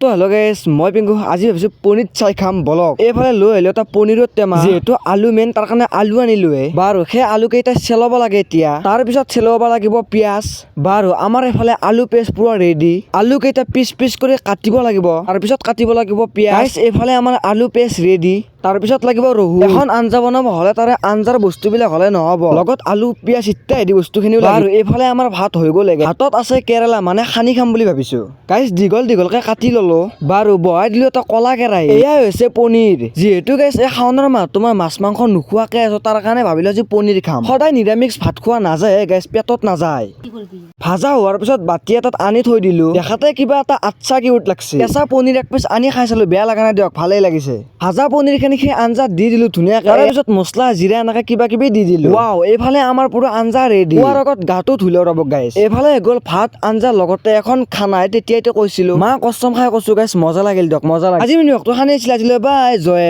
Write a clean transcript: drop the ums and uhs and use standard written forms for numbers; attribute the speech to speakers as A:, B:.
A: তো হেল্ল' গাইছ মই পিংকু আজি ভাবিছোঁ পনীৰ চাই খাম বলক এইফালে লৈ আহিলোঁ এটা পনীৰৰ টেমা যিহেতু আলু মেইন তাৰ কাৰণে আলু আনিলোৱে বাৰু সেই আলুকেইটা চেলাব লাগে এতিয়া তাৰপিছত চেলাব লাগিব পিঁয়াজ বাৰু আমাৰ এইফালে আলু পেষ্ট পুৰা ৰেডি আলুকেইটা পিচ পিচ কৰি কাটিব লাগিব তাৰপিছত কাটিব লাগিব পিঁয়াজ এইফালে আমাৰ আলু পেষ্ট ৰেডি তাৰপিছত লাগিব ৰহু এখন আঞ্জা বনাব হ'লে তাৰে আঞ্জাৰ বস্তুবিলাক হ'লে নহ'ব লগত আলু পিঁয়াজ ইত্যাদি বস্তুখিনিও লাগিব আৰু এইফালে আমাৰ ভাত হৈ গ'ল ভাতত আছে কেৰেলা মানে সানি খাম বুলি ভাবিছোঁ গাইছ দীঘল দীঘলকৈ কাটি ল'লো বাৰু বহাই দিলোঁ এটা কলা কেৰাহী এয়াই হৈছে পনীৰ যিহেতু গাইছ এই শাওনৰ মাহত তোমাৰ মাছ মাংস নোখোৱাকৈ আছো তাৰ কাৰণে ভাবিলোঁ আজি পনীৰ খাম সদায় নিৰামিষ ভাত খোৱা নাযায় গাইছ পেটত নাযায় ভাজা হোৱাৰ পিছত বাতি এটাত আনি থৈ দিলোঁ দেখাতে কিবা এটা আচ্ছা কিউট লাগছে কেঁচা পনীৰ এক পিচ আনি খাই চালোঁ বেয়া লগা নাই দিয়ক ভালেই লাগিছে ভাজা পনীৰখিনি সেই আঞ্জাত দি দিলোঁ ধুনীয়াকৈ তাৰপিছত মছলা জিৰা এনেকৈ কিবা কিবি দি দিলোঁ ৱাও এইফালে আমাৰ পুৰা আঞ্জা ৰেডি হোৱাৰ আগত গাটো ধুই লওঁ ৰ'ব গাইছ এইফালে গ'ল ভাত আঞ্জাৰ লগতে এখন খানাই তেতিয়াইতো কৈছিলোঁ মা কষ্টম খাই কৈছোঁ গাইছ মজা লাগিল দিয়ক মজা লাগিল আজি মিনিমটো সানি আছিলে আজিলৈ বাই জয়